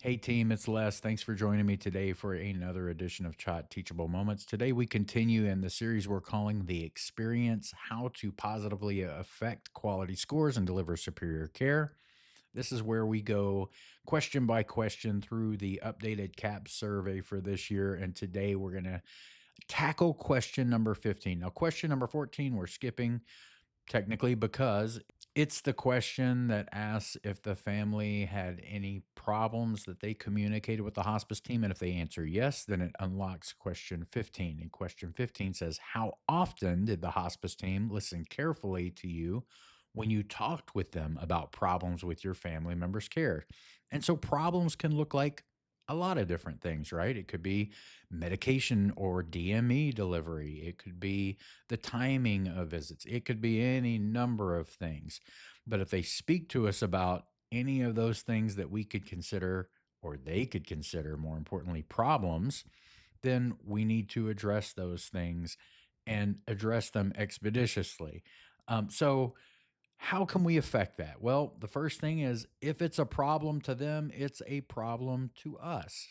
Hey team, it's Les. Thanks for joining me today for another edition of CHOT Teachable Moments. Today we continue in the series we're calling The Experience: How to Positively Affect Quality Scores and Deliver Superior Care. This is where we go question by question through the updated CAHPS survey for this year. And today we're going to tackle question number 15. Now, question number 14, we're skipping technically because it's the question that asks if the family had any problems that they communicated with the hospice team. And if they answer yes, then it unlocks question 15. And question 15 says, how often did the hospice team listen carefully to you when you talked with them about problems with your family members' care? And so problems can look like a lot of different things, right? It could be medication or DME delivery. It could be the timing of visits. It could be any number of things. But if they speak to us about any of those things that we could consider, or they could consider, more importantly, problems, then we need to address those things and address them expeditiously. So, how can we affect that? Well, the first thing is if it's a problem to them, it's a problem to us.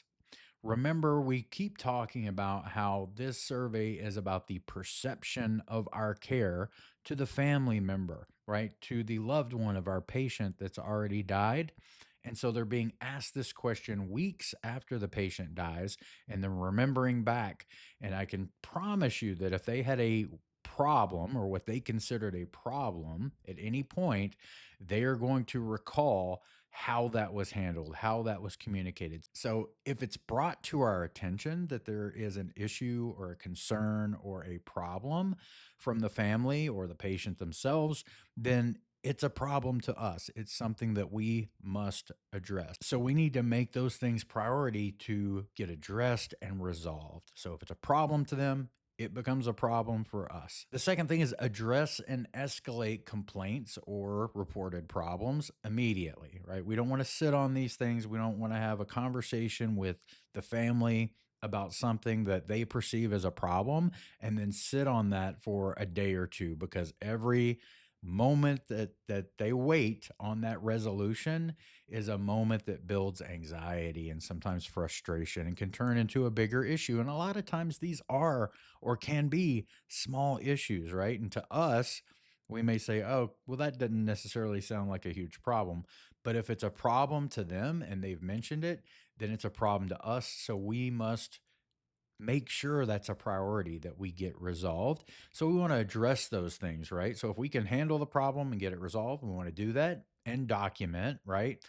Remember, we keep talking about how this survey is about the perception of our care to the family member, right? To the loved one of our patient that's already died. And so they're being asked this question weeks after the patient dies and then remembering back. And I can promise you that if they had a problem or what they considered a problem at any point, they are going to recall how that was handled, how that was communicated. So, if it's brought to our attention that there is an issue or a concern or a problem from the family or the patient themselves, then it's a problem to us. It's something that we must address. So, we need to make those things priority to get addressed and resolved. So, if it's a problem to them, it becomes a problem for us. The second thing is address and escalate complaints or reported problems immediately, right? We don't want to sit on these things. We don't want to have a conversation with the family about something that they perceive as a problem and then sit on that for a day or two because every moment that they wait on that resolution is a moment that builds anxiety and sometimes frustration and can turn into a bigger issue. And a lot of times these are or can be small issues, right? And to us, we may say, oh, well, that doesn't necessarily sound like a huge problem. But if it's a problem to them and they've mentioned it, then it's a problem to us. So we must make sure that's a priority that we get resolved. So we want to address those things, right? So if we can handle the problem and get it resolved, we want to do that and document, right?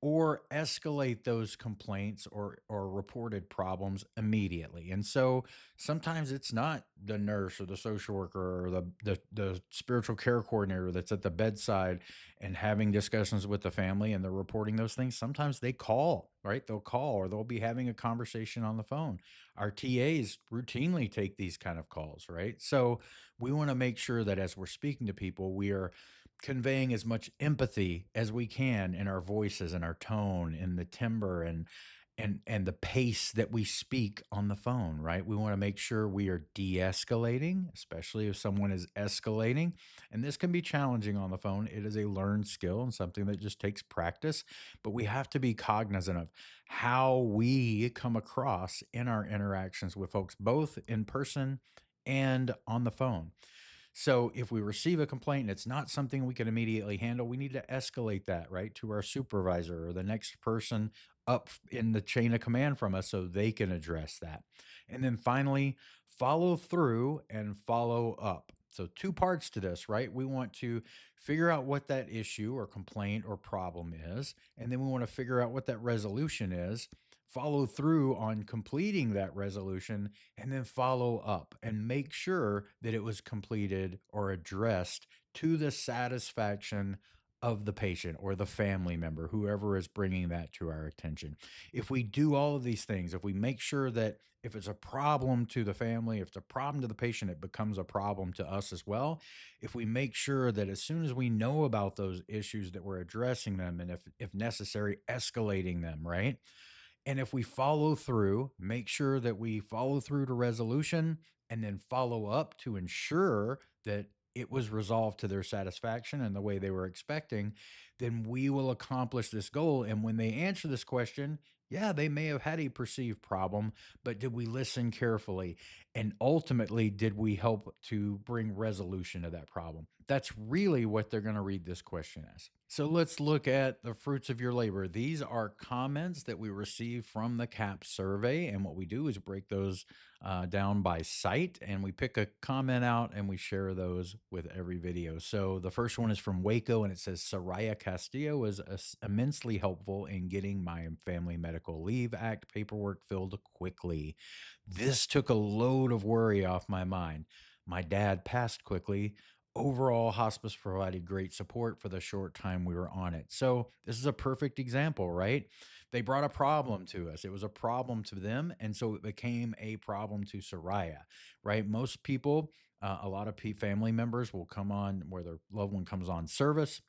Or escalate those complaints or reported problems immediately. And so sometimes it's not the nurse or the social worker or the spiritual care coordinator that's at the bedside and having discussions with the family and they're reporting those things. Sometimes they call, right? They'll call or they'll be having a conversation on the phone. Our TAs routinely take these kind of calls, right? So we want to make sure that as we're speaking to people, we are conveying as much empathy as we can in our voices and our tone and the timbre and the pace that we speak on the phone, right? We want to make sure we are de-escalating, especially if someone is escalating. And this can be challenging on the phone. It is a learned skill and something that just takes practice, but we have to be cognizant of how we come across in our interactions with folks, both in person and on the phone. So if we receive a complaint and it's not something we can immediately handle, we need to escalate that, right, to our supervisor or the next person in the chain of command from us so they can address that. And then finally, follow through and follow up. So, two parts to this, right? We want to figure out what that issue or complaint or problem is, and then we want to figure out what that resolution is, follow through on completing that resolution, and then follow up and make sure that it was completed or addressed to the satisfaction of the patient or the family member, whoever is bringing that to our attention. If we do all of these things, if we make sure that if it's a problem to the family, if it's a problem to the patient, it becomes a problem to us as well. If we make sure that as soon as we know about those issues that we're addressing them and if necessary, escalating them, right? And if we follow through, make sure that we follow through to resolution and then follow up to ensure that it was resolved to their satisfaction and the way they were expecting, then we will accomplish this goal. And when they answer this question, yeah, they may have had a perceived problem, but did we listen carefully? And ultimately, did we help to bring resolution to that problem? That's really what they're going to read this question as. So let's look at the fruits of your labor. These are comments that we receive from the CAHPS survey. And what we do is break those down by site, and we pick a comment out and we share those with every video. So the first one is from Waco, and it says Soraya Castillo was immensely helpful in getting my Family Medical Leave Act paperwork filled quickly. This took a load of worry off my mind. My dad passed quickly. Overall, hospice provided great support for the short time we were on it. So, this is a perfect example, right? They brought a problem to us. It was a problem to them. And so it became a problem to Soraya, right? Most people, a lot of family members will come on where their loved one comes on service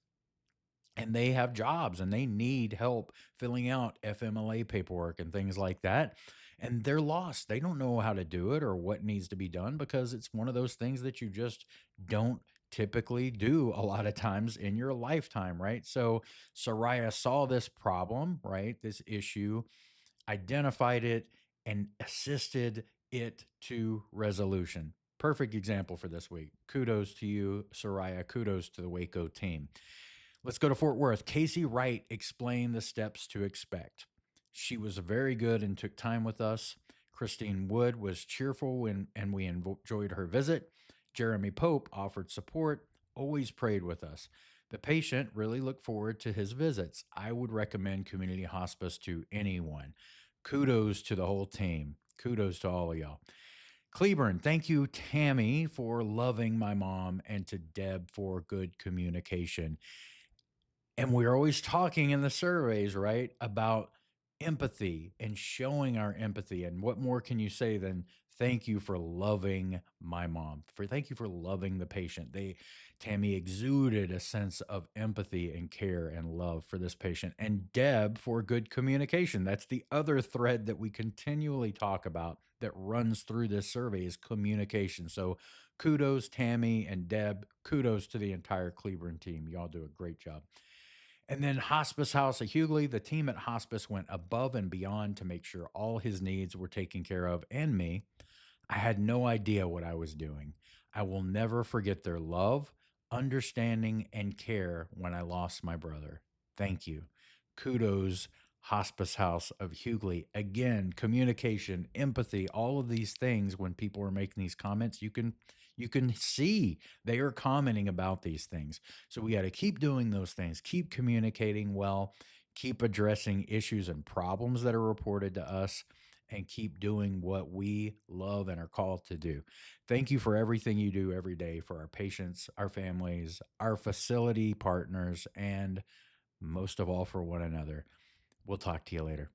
and they have jobs and they need help filling out FMLA paperwork and things like that. And they're lost. They don't know how to do it or what needs to be done because it's one of those things that you just don't typically do a lot of times in your lifetime, right? So Soraya saw this problem, right? This issue, identified it, and assisted it to resolution. Perfect example for this week. Kudos to you, Soraya. Kudos to the Waco team. Let's go to Fort Worth. Casey Wright explained the steps to expect. She was very good and took time with us. Christine Wood was cheerful and we enjoyed her visit. Jeremy Pope offered support, always prayed with us. The patient really looked forward to his visits. I would recommend community hospice to anyone. Kudos to the whole team. Kudos to all of y'all. Cleburne, thank you, Tammy, for loving my mom, and to Deb for good communication. And we're always talking in the surveys, right, about empathy and showing our empathy. And what more can you say than thank you for loving my mom? For thank you for loving the patient. Tammy exuded a sense of empathy and care and love for this patient. And Deb for good communication. That's the other thread that we continually talk about that runs through this survey is communication. So kudos, Tammy and Deb. Kudos to the entire Cleburne team. Y'all do a great job. And then Hospice House of Hughley, the team at Hospice went above and beyond to make sure all his needs were taken care of and me. I had no idea what I was doing. I will never forget their love, understanding, and care when I lost my brother. Thank you. Kudos, Hospice House of Hughley. Again, communication, empathy, all of these things when people are making these comments, you can see they are commenting about these things. So we got to keep doing those things, keep communicating well, keep addressing issues and problems that are reported to us, and keep doing what we love and are called to do. Thank you for everything you do every day for our patients, our families, our facility partners, and most of all for one another. We'll talk to you later.